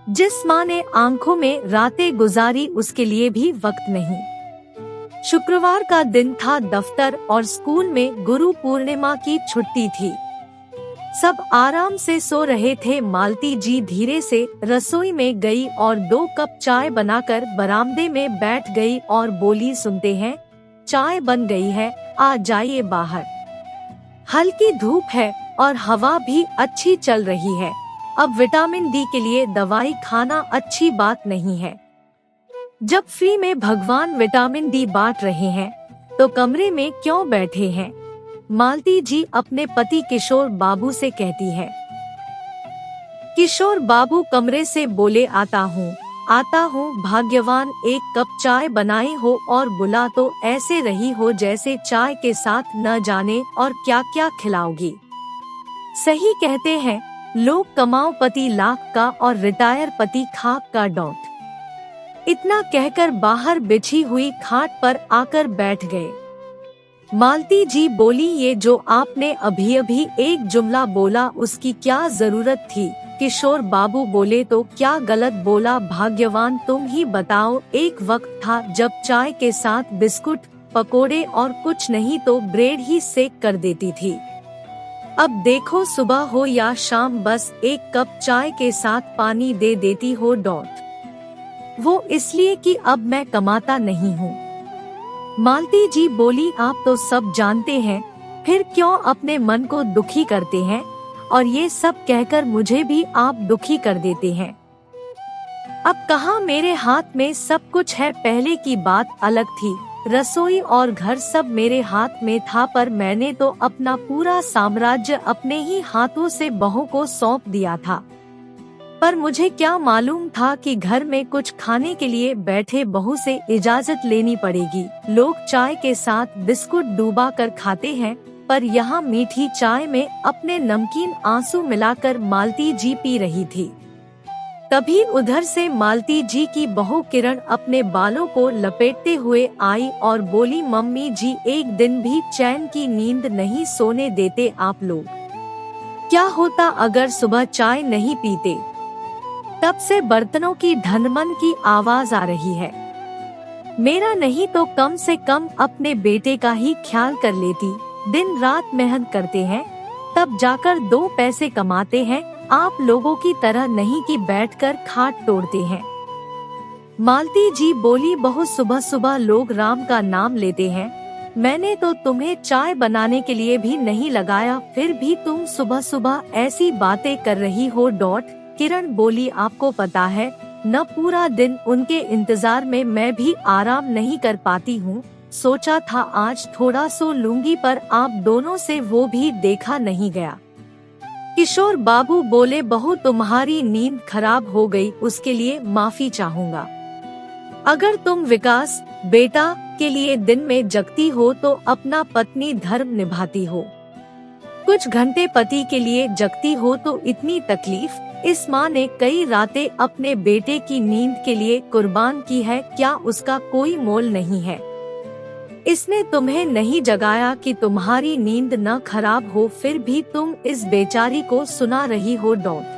जिस माँ ने आंखों में रातें गुजारी उसके लिए भी वक्त नहीं। शुक्रवार का दिन था, दफ्तर और स्कूल में गुरु पूर्णिमा की छुट्टी थी। सब आराम से सो रहे थे। मालती जी धीरे से रसोई में गई और 2 कप चाय बनाकर बरामदे में बैठ गई और बोली, सुनते हैं, चाय बन गई है, आ जाइए बाहर। हल्की धूप है और हवा भी अच्छी चल रही है। अब विटामिन डी के लिए दवाई खाना अच्छी बात नहीं है। जब फ्री में भगवान विटामिन डी बांट रहे हैं तो कमरे में क्यों बैठे हैं? मालती जी अपने पति किशोर बाबू से कहती है। किशोर बाबू कमरे से बोले, आता हूँ, भाग्यवान, 1 कप चाय बनाई हो और बुला तो ऐसे रही हो जैसे चाय के साथ न जाने और क्या क्या खिलाओगी। सही कहते हैं लोग, कमाओ पति लाख का और रिटायर पति खाक का डॉट। इतना कहकर बाहर बिछी हुई खाट पर आकर बैठ गए। मालती जी बोली, ये जो आपने अभी अभी एक जुमला बोला उसकी क्या जरूरत थी? किशोर बाबू बोले, तो क्या गलत बोला भाग्यवान, तुम ही बताओ। एक वक्त था जब चाय के साथ बिस्कुट, पकोड़े और कुछ नहीं तो ब्रेड ही सेक कर देती थी। अब देखो, सुबह हो या शाम बस 1 कप चाय के साथ पानी दे देती हो डॉट। वो इसलिए कि अब मैं कमाता नहीं हूँ। मालती जी बोली, आप तो सब जानते हैं, फिर क्यों अपने मन को दुखी करते हैं और ये सब कहकर मुझे भी आप दुखी कर देते हैं। अब कहाँ मेरे हाथ में सब कुछ है, पहले की बात अलग थी। रसोई और घर सब मेरे हाथ में था, पर मैंने तो अपना पूरा साम्राज्य अपने ही हाथों से बहू को सौंप दिया था। पर मुझे क्या मालूम था कि घर में कुछ खाने के लिए बैठे बहू से इजाजत लेनी पड़ेगी। लोग चाय के साथ बिस्कुट डूबा कर खाते हैं, पर यहाँ मीठी चाय में अपने नमकीन आंसू मिलाकर मालती जी पी रही थी। तभी उधर से मालती जी की बहू किरण अपने बालों को लपेटते हुए आई और बोली, मम्मी जी, एक दिन भी चैन की नींद नहीं सोने देते आप लोग। क्या होता अगर सुबह चाय नहीं पीते? तब से बर्तनों की धनमन की आवाज आ रही है। मेरा नहीं तो कम से कम अपने बेटे का ही ख्याल कर लेती। दिन रात मेहनत करते हैं, तब जाकर 2 पैसे कमाते हैं। आप लोगों की तरह नहीं कि बैठकर खाट तोड़ते हैं। मालती जी बोली, बहुत सुबह सुबह लोग राम का नाम लेते हैं। मैंने तो तुम्हें चाय बनाने के लिए भी नहीं लगाया, फिर भी तुम सुबह सुबह ऐसी बातें कर रही हो डॉट। किरण बोली, आपको पता है न, पूरा दिन उनके इंतजार में मैं भी आराम नहीं कर पाती हूँ। सोचा था आज थोड़ा सो लूंगी, पर आप दोनों से वो भी देखा नहीं गया। किशोर बाबू बोले, बहू तुम्हारी नींद खराब हो गई, उसके लिए माफी चाहूँगा। अगर तुम विकास बेटा के लिए दिन में जगती हो तो अपना पत्नी धर्म निभाती हो, कुछ घंटे पति के लिए जगती हो तो इतनी तकलीफ। इस माँ ने कई रातें अपने बेटे की नींद के लिए कुर्बान की है, क्या उसका कोई मोल नहीं है? इसने तुम्हें नहीं जगाया कि तुम्हारी नींद न खराब हो, फिर भी तुम इस बेचारी को सुना रही हो डॉट।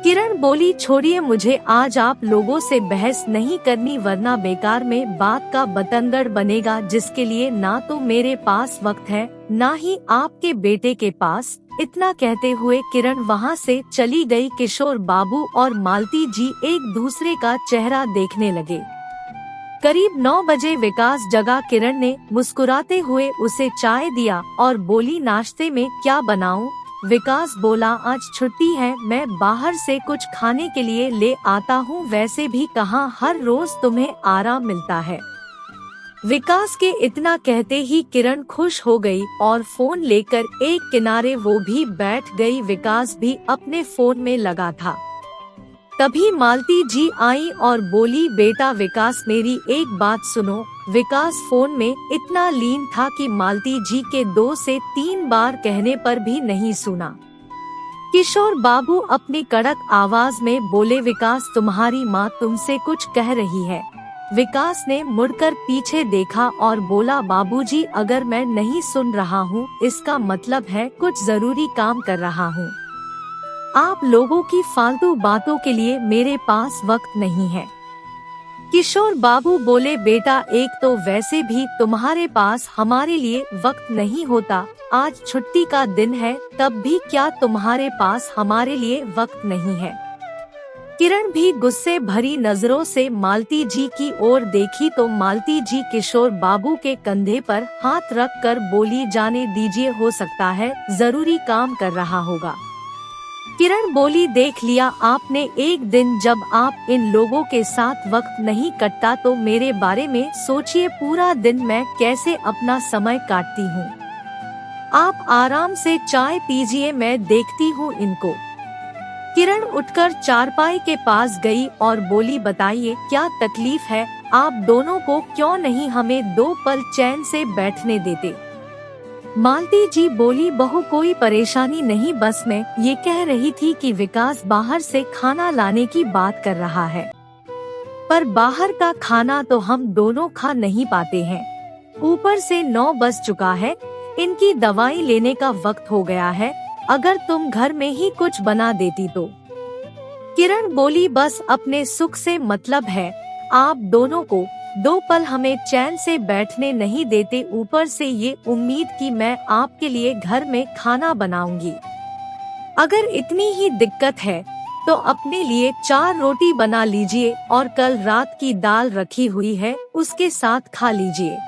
किरण बोली, छोड़िए, मुझे आज आप लोगों से बहस नहीं करनी, वरना बेकार में बात का बतंगड़ बनेगा, जिसके लिए ना तो मेरे पास वक्त है ना ही आपके बेटे के पास। इतना कहते हुए किरण वहाँ से चली गई। किशोर बाबू और मालती जी एक दूसरे का चेहरा देखने लगे। करीब 9 बजे विकास जगा। किरण ने मुस्कुराते हुए उसे चाय दिया और बोली, नाश्ते में क्या बनाऊं? विकास बोला, आज छुट्टी है, मैं बाहर से कुछ खाने के लिए ले आता हूँ, वैसे भी कहाँ हर रोज तुम्हें आराम मिलता है। विकास के इतना कहते ही किरण खुश हो गई और फोन लेकर एक किनारे वो भी बैठ गई। विकास भी अपने फोन में लगा था। तभी मालती जी आई और बोली, बेटा विकास, मेरी एक बात सुनो। विकास फोन में इतना लीन था कि मालती जी के 2 से 3 बार कहने पर भी नहीं सुना। किशोर बाबू अपनी कड़क आवाज में बोले, विकास, तुम्हारी माँ तुमसे कुछ कह रही है। विकास ने मुड़कर पीछे देखा और बोला, बाबूजी, अगर मैं नहीं सुन रहा हूँ इसका मतलब है कुछ जरूरी काम कर रहा हूँ। आप लोगों की फालतू बातों के लिए मेरे पास वक्त नहीं है। किशोर बाबू बोले, बेटा एक तो वैसे भी तुम्हारे पास हमारे लिए वक्त नहीं होता, आज छुट्टी का दिन है, तब भी क्या तुम्हारे पास हमारे लिए वक्त नहीं है। किरण भी गुस्से भरी नजरों से मालती जी की ओर देखी तो मालती जी किशोर बाबू के कंधे पर हाथ रख कर बोली, जाने दीजिए, हो सकता है जरूरी काम कर रहा होगा। किरण बोली, देख लिया आपने, एक दिन जब आप इन लोगों के साथ वक्त नहीं कटता तो मेरे बारे में सोचिए, पूरा दिन मैं कैसे अपना समय काटती हूँ। आप आराम से चाय पीजिए, मैं देखती हूँ इनको। किरण उठकर चारपाई के पास गई और बोली, बताइए क्या तकलीफ है, आप दोनों को क्यों नहीं हमें 2 पल चैन से बैठने देते। मालती जी बोली, बहू कोई परेशानी नहीं, बस मैं ये कह रही थी कि विकास बाहर से खाना लाने की बात कर रहा है, पर बाहर का खाना तो हम दोनों खा नहीं पाते हैं, ऊपर से 9 बज चुका है, इनकी दवाई लेने का वक्त हो गया है, अगर तुम घर में ही कुछ बना देती तो। किरण बोली, बस अपने सुख से मतलब है, आप दोनों को 2 पल हमें चैन से बैठने नहीं देते, ऊपर से ये उम्मीद कि मैं आपके लिए घर में खाना बनाऊंगी। अगर इतनी ही दिक्कत है तो अपने लिए 4 रोटी बना लीजिए और कल रात की दाल रखी हुई है उसके साथ खा लीजिए।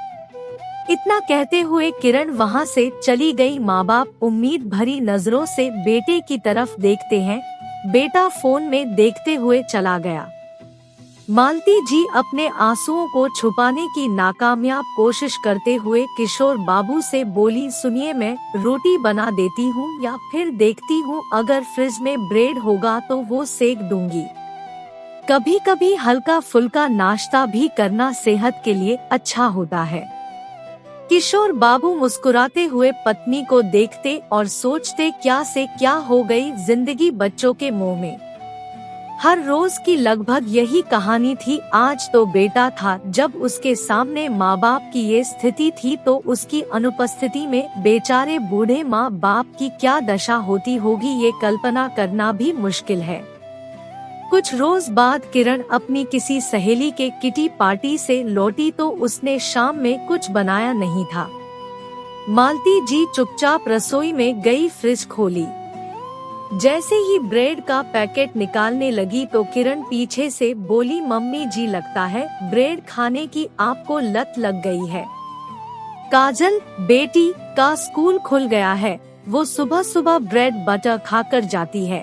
इतना कहते हुए किरण वहाँ से चली गई। माँ बाप उम्मीद भरी नजरों से बेटे की तरफ देखते हैं, बेटा फोन में देखते हुए चला गया। मालती जी अपने आंसुओं को छुपाने की नाकामयाब कोशिश करते हुए किशोर बाबू से बोली, सुनिए, मैं रोटी बना देती हूँ या फिर देखती हूँ अगर फ्रिज में ब्रेड होगा तो वो सेक दूंगी। कभी कभी हल्का फुल्का नाश्ता भी करना सेहत के लिए अच्छा होता है। किशोर बाबू मुस्कुराते हुए पत्नी को देखते और सोचते, क्या से क्या हो गई जिंदगी बच्चों के मुंह में। हर रोज की लगभग यही कहानी थी। आज तो बेटा था, जब उसके सामने माँ बाप की ये स्थिति थी तो उसकी अनुपस्थिति में बेचारे बूढ़े माँ बाप की क्या दशा होती होगी, ये कल्पना करना भी मुश्किल है। कुछ रोज बाद किरण अपनी किसी सहेली के किटी पार्टी से लौटी तो उसने शाम में कुछ बनाया नहीं था। मालती जी चुपचाप रसोई में गई, फ्रिज खोली। जैसे ही ब्रेड का पैकेट निकालने लगी तो किरण पीछे से बोली, मम्मी जी लगता है ब्रेड खाने की आपको लत लग गई है। काजल बेटी का स्कूल खुल गया है, वो सुबह सुबह ब्रेड बटर खाकर जाती है,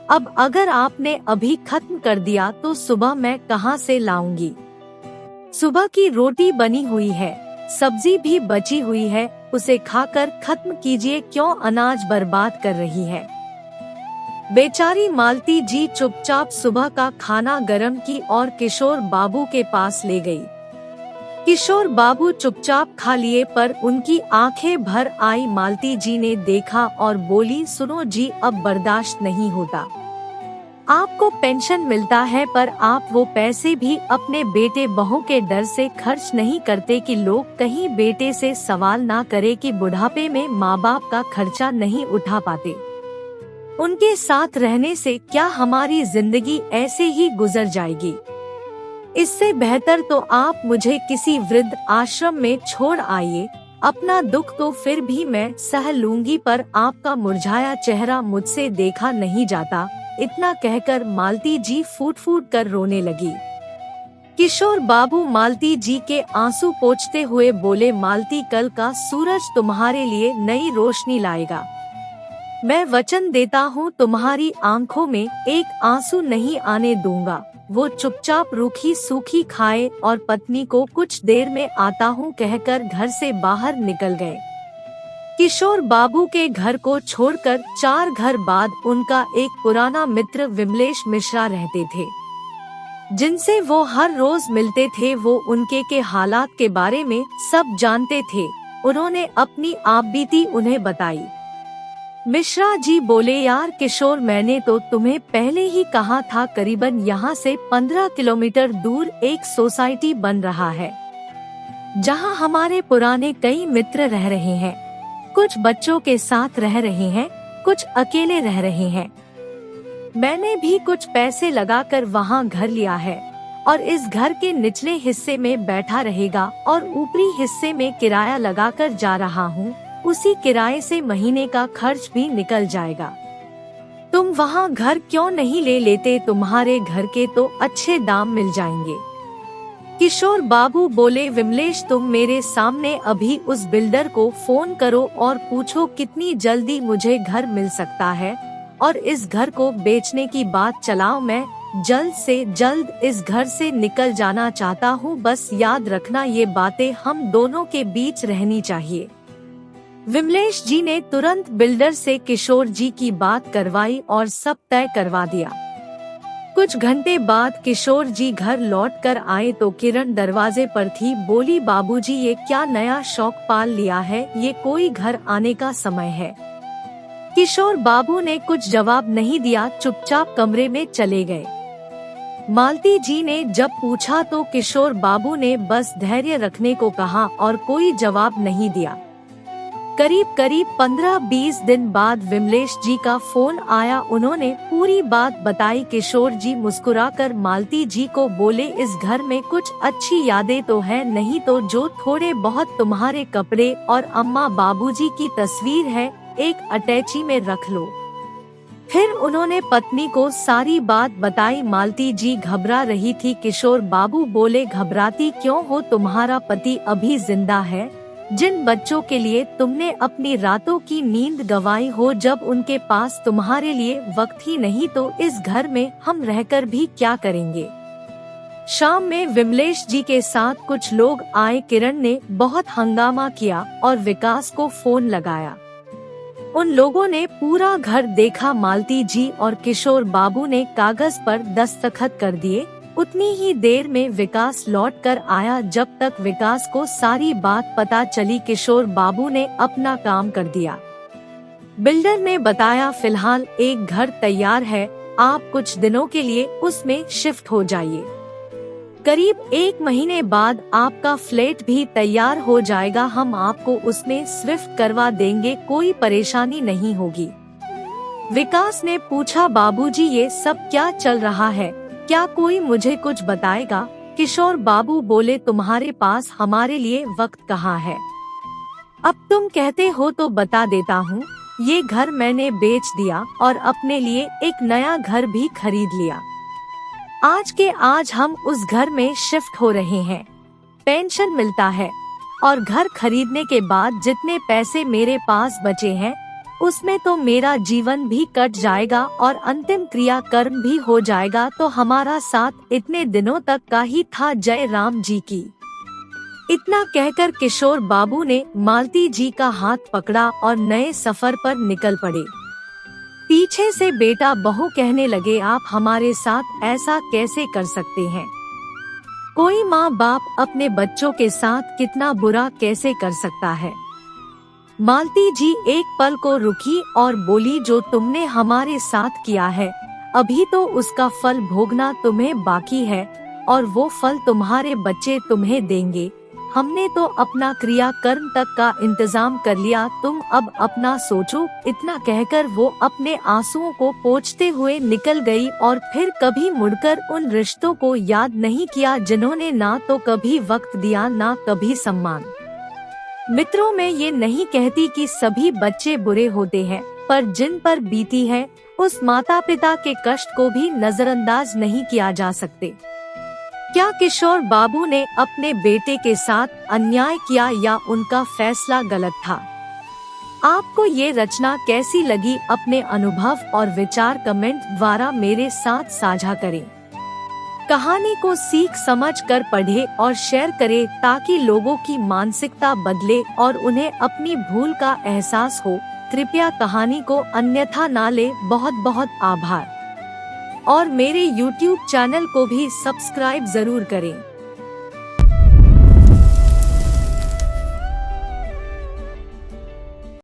अब अगर आपने अभी खत्म कर दिया तो सुबह मैं कहाँ से लाऊंगी। सुबह की रोटी बनी हुई है, सब्जी भी बची हुई है, उसे खाकर खत्म कीजिए, क्यों अनाज बर्बाद कर रही है। बेचारी मालती जी चुपचाप सुबह का खाना गरम की और किशोर बाबू के पास ले गई। किशोर बाबू चुपचाप खा लिए पर उनकी आंखें भर आई। मालती जी ने देखा और बोली, सुनो जी, अब बर्दाश्त नहीं होता। आपको पेंशन मिलता है पर आप वो पैसे भी अपने बेटे बहू के डर से खर्च नहीं करते कि लोग कहीं बेटे से सवाल ना करे कि बुढ़ापे में माँ बाप का खर्चा नहीं उठा पाते। उनके साथ रहने से क्या हमारी जिंदगी ऐसे ही गुजर जाएगी। इससे बेहतर तो आप मुझे किसी वृद्ध आश्रम में छोड़ आइए, अपना दुख तो फिर भी मैं सह लूंगी पर आपका मुरझाया चेहरा मुझसे देखा नहीं जाता। इतना कहकर मालती जी फूट फूट कर रोने लगी। किशोर बाबू मालती जी के आंसू पोंछते हुए बोले, मालती, कल का सूरज तुम्हारे लिए नई रोशनी लाएगा। मैं वचन देता हूँ तुम्हारी आंखों में एक आंसू नहीं आने दूंगा। वो चुपचाप रूखी सूखी खाए और पत्नी को कुछ देर में आता हूँ कहकर घर से बाहर निकल गए। किशोर बाबू के घर को छोड़कर 4 घर बाद उनका एक पुराना मित्र विमलेश मिश्रा रहते थे, जिनसे वो हर रोज मिलते थे। वो उनके के हालात के बारे में सब जानते थे। उन्होंने अपनी आपबीती उन्हें बताई। मिश्रा जी बोले, यार किशोर, मैंने तो तुम्हें पहले ही कहा था, करीबन यहाँ से 15 किलोमीटर दूर एक सोसाइटी बन रहा है जहाँ हमारे पुराने कई मित्र रह रहे हैं। कुछ बच्चों के साथ रह रहे हैं, कुछ अकेले रह रहे हैं। मैंने भी कुछ पैसे लगाकर वहाँ घर लिया है और इस घर के निचले हिस्से में बैठा रहेगा और ऊपरी हिस्से में किराया लगाकर जा रहा हूँ। उसी किराए से महीने का खर्च भी निकल जाएगा। तुम वहाँ घर क्यों नहीं ले लेते? तुम्हारे घर के तो अच्छे दाम मिल जाएंगे। किशोर बाबू बोले, विमलेश तुम मेरे सामने अभी उस बिल्डर को फोन करो और पूछो कितनी जल्दी मुझे घर मिल सकता है और इस घर को बेचने की बात चलाओ। मैं जल्द से जल्द इस घर से निकल जाना चाहता हूँ। बस याद रखना ये बातें हम दोनों के बीच रहनी चाहिए। विमलेश जी ने तुरंत बिल्डर से किशोर जी की बात करवाई और सब तय करवा दिया। कुछ घंटे बाद किशोर जी घर लौट कर आए तो किरण दरवाजे पर थी। बोली, बाबूजी ये क्या नया शौक पाल लिया है? ये कोई घर आने का समय है? किशोर बाबू ने कुछ जवाब नहीं दिया, चुपचाप कमरे में चले गए। मालती जी ने जब पूछा तो किशोर बाबू ने बस धैर्य रखने को कहा और कोई जवाब नहीं दिया। करीब 15-20 दिन बाद विमलेश जी का फोन आया। उन्होंने पूरी बात बताई। किशोर जी मुस्कुराकर मालती जी को बोले, इस घर में कुछ अच्छी यादें तो है, नहीं तो जो थोड़े बहुत तुम्हारे कपड़े और अम्मा बाबूजी की तस्वीर है एक अटैची में रख लो। फिर उन्होंने पत्नी को सारी बात बताई। मालती जी घबरा रही थी। किशोर बाबू बोले, घबराती क्यों हो? तुम्हारा पति अभी जिंदा है। जिन बच्चों के लिए तुमने अपनी रातों की नींद गंवाई हो, जब उनके पास तुम्हारे लिए वक्त ही नहीं तो इस घर में हम रहकर भी क्या करेंगे? शाम में विमलेश जी के साथ कुछ लोग आए। किरण ने बहुत हंगामा किया और विकास को फोन लगाया। उन लोगों ने पूरा घर देखा। मालती जी और किशोर बाबू ने कागज पर दस्तखत कर दिए। उतनी ही देर में विकास लौट कर आया। जब तक विकास को सारी बात पता चली, किशोर बाबू ने अपना काम कर दिया। बिल्डर ने बताया, फिलहाल एक घर तैयार है, आप कुछ दिनों के लिए उसमें शिफ्ट हो जाइए। करीब 1 महीने बाद आपका फ्लैट भी तैयार हो जाएगा। हम आपको उसमें शिफ्ट करवा देंगे, कोई परेशानी नहीं होगी। विकास ने पूछा, बाबूजी ये सब क्या चल रहा है? क्या कोई मुझे कुछ बताएगा? किशोर बाबू बोले, तुम्हारे पास हमारे लिए वक्त कहाँ है? अब तुम कहते हो तो बता देता हूँ। ये घर मैंने बेच दिया और अपने लिए एक नया घर भी खरीद लिया। आज के आज हम उस घर में शिफ्ट हो रहे हैं। पेंशन मिलता है और घर खरीदने के बाद जितने पैसे मेरे पास बचे हैं उसमें तो मेरा जीवन भी कट जाएगा और अंतिम क्रिया कर्म भी हो जाएगा। तो हमारा साथ इतने दिनों तक का ही था। जय राम जी की। इतना कहकर किशोर बाबू ने मालती जी का हाथ पकड़ा और नए सफर पर निकल पड़े। पीछे से बेटा बहू कहने लगे, आप हमारे साथ ऐसा कैसे कर सकते हैं? कोई माँ बाप अपने बच्चों के साथ कितना बुरा कैसे कर सकता है? मालती जी एक पल को रुकी और बोली, जो तुमने हमारे साथ किया है अभी तो उसका फल भोगना तुम्हें बाकी है और वो फल तुम्हारे बच्चे तुम्हें देंगे। हमने तो अपना क्रिया कर्म तक का इंतजाम कर लिया, तुम अब अपना सोचो। इतना कहकर वो अपने आंसुओं को पोंछते हुए निकल गई और फिर कभी मुड़कर उन रिश्तों को याद नहीं किया जिन्होंने ना तो कभी वक्त दिया ना कभी सम्मान। मित्रों, मैं ये नहीं कहती कि सभी बच्चे बुरे होते हैं, पर जिन पर बीती है उस माता पिता के कष्ट को भी नजरअंदाज नहीं किया जा सकते। क्या किशोर बाबू ने अपने बेटे के साथ अन्याय किया या उनका फैसला गलत था? आपको ये रचना कैसी लगी? अपने अनुभव और विचार कमेंट द्वारा मेरे साथ साझा करें। कहानी को सीख समझ कर पढ़े और शेयर करें ताकि लोगों की मानसिकता बदले और उन्हें अपनी भूल का एहसास हो। कृपया कहानी को अन्यथा ना ले। बहुत बहुत आभार। और मेरे YouTube चैनल को भी सब्सक्राइब जरूर करें।